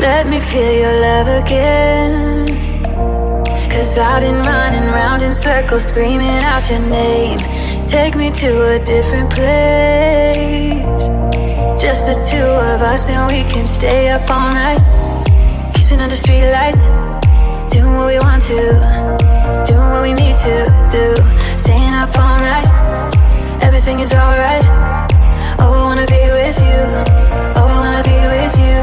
Let me feel your love again. 'Cause I've been running round in circles, screaming out your name. Take me to a different place. Just the two of us and we can stay up all night, kissing under streetlights, doing what we want to, doing what we need to do. Staying up all night, everything is alright. Oh, I wanna be with you. Oh, I wanna be with you.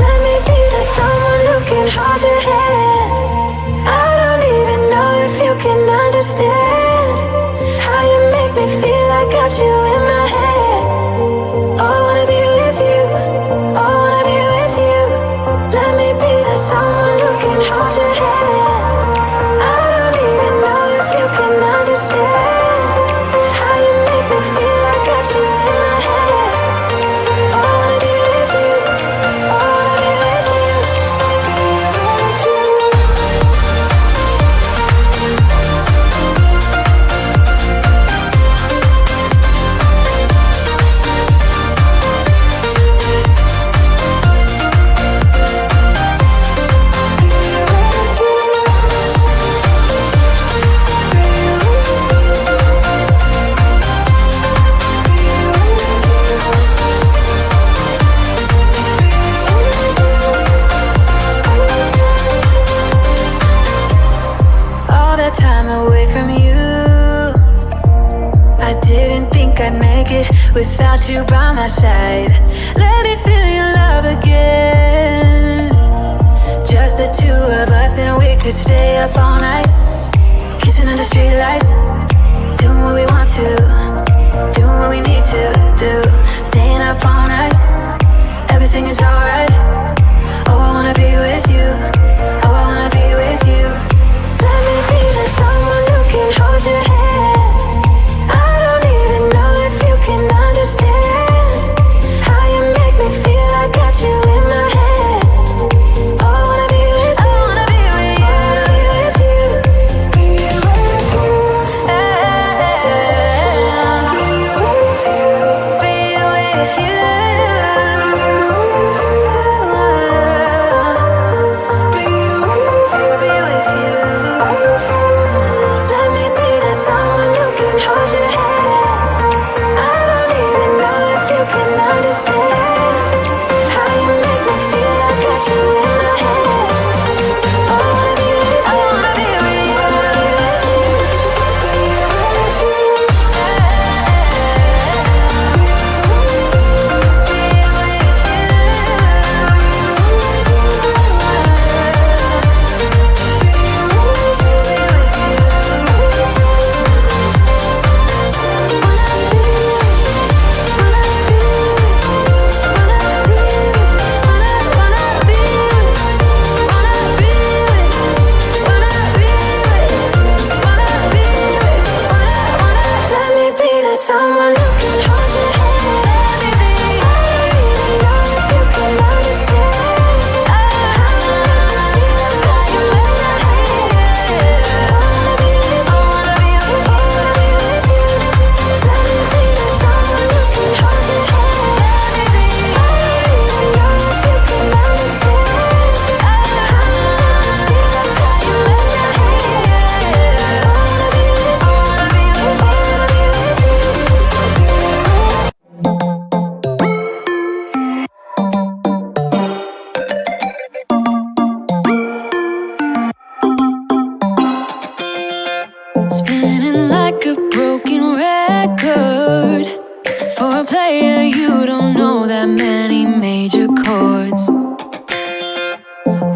Let me be that someone who can hold your hand. I don't even know if you can understand how you make me feel. I got you in my head. Oh, I wanna be with you. Oh, I wanna be with you. Let me be that someone who can hold your hand. I don't even know if you can understand how you make me feel. I got you in my head. Oh, I wanna be with you. Oh, I wanna be with you. Time away from you, I didn't think I'd make it without you by my side. Let me feel your love again. Just the two of us and we could stay up all night, kissing under streetlights, doing what we want to, doing what we need to do. Staying up all night, everything is alright. Oh, I wanna be with you. Oh, I wanna be with you. Let me be that someone who can hold your hand. I don't even know if you can understand how you make me feel. I got you in my head. Oh, I wanna be with you. I wanna be with you. I wanna be with you. Be with you. Be with you. Someone who can hold your hand. I don't even know if you can understand how you make me feel. I got you in my head. Oh, I wanna be with you. I wanna be with you. I wanna be with you. Be with you. Someone who can hold your hand. I don't even know if you can understand how you make me feel. I got you in my head. I wanna be with you. I wanna be with you. I wanna be with you. Let me be that someone who can hold your hand. I don't even know if you can understand how you make me feel. I got you in my head. I wanna be with you. I wanna be with you. I wanna be with you. Spinning like a broken record. For a player, you don't know that many major chords.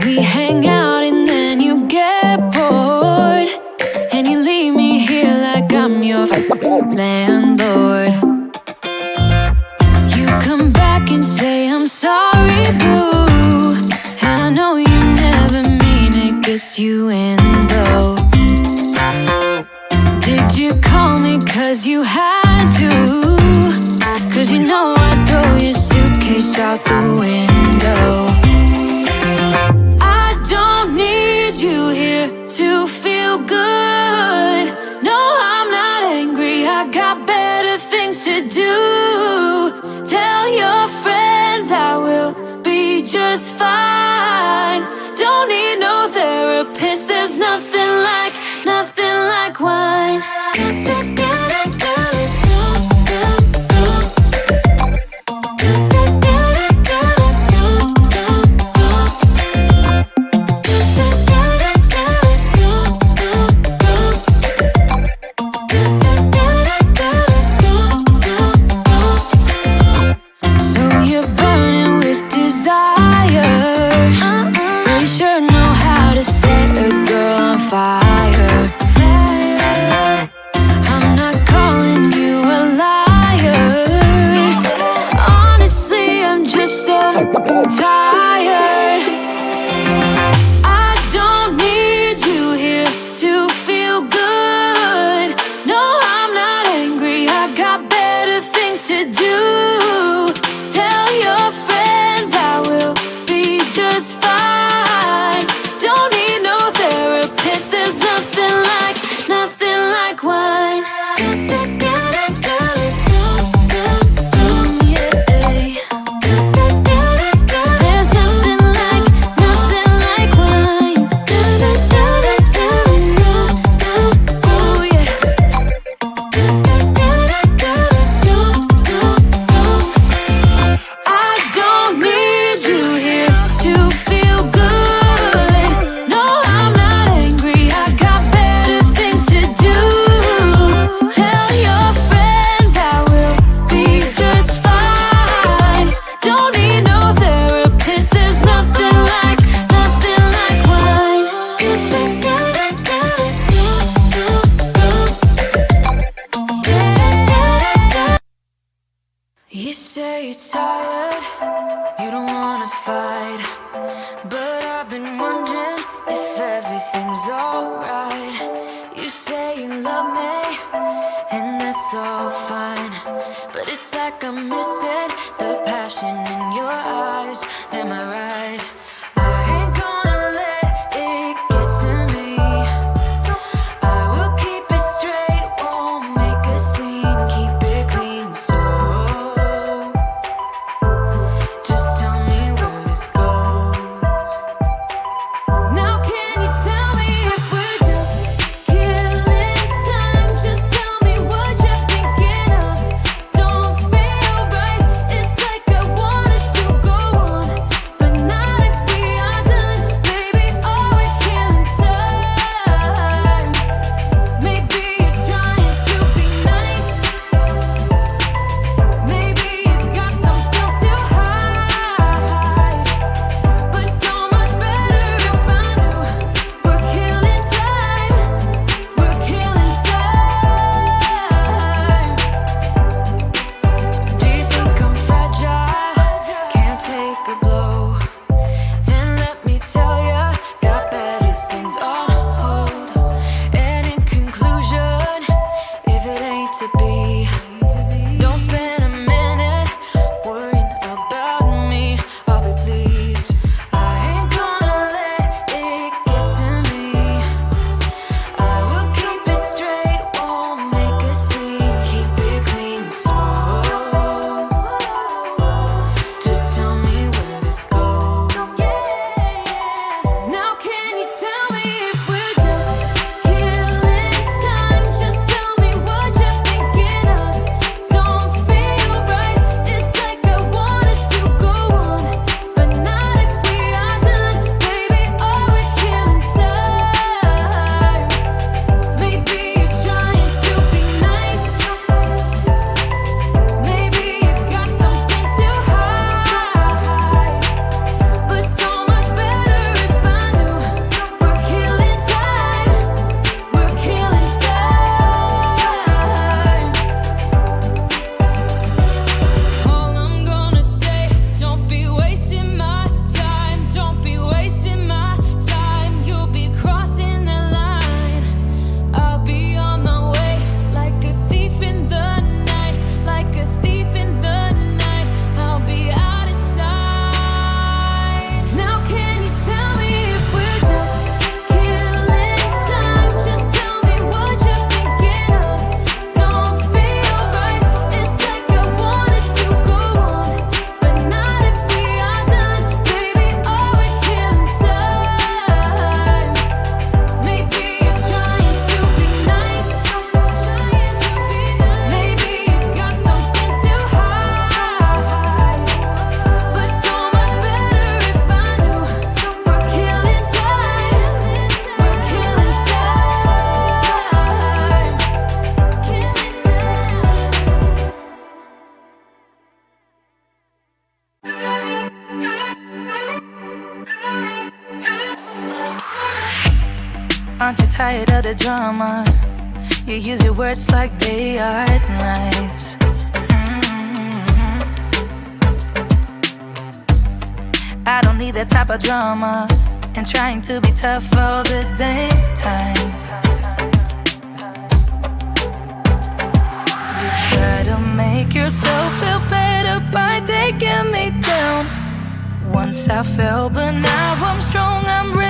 We hang out and then you get bored, and you leave me here like I'm your landlord. You come back and say, I'm sorry, boo. And I know you never mean it, gets you in though. Did you call me 'cause you had to? 'Cause you know I'd throw your suitcase out the window. I don't need you here to feel good. No, I'm not angry, I got better things to do. Tell your friends I will be just fine. tired. I don't need you here to feel good. No, I'm not angry, I got better things to do. Tell your friends I will be just fine. Don't need no therapist, there's nothing like wine. You say you're tired, you don't wanna fight, but I've been wondering if everything's alright. You say you love me, and that's all fine, but it's like I'm missing the passion in your eyes. Am I right? I ain't gonna let it get to me. I will keep it straight, won't make a scene, keep it clean. So Aren't you tired of the drama? You use your words like they are knives. I don't need that type of drama, and trying to be tough all the daytime. You try to make yourself feel better by taking me down. Once I fell, but now I'm strong, I'm ready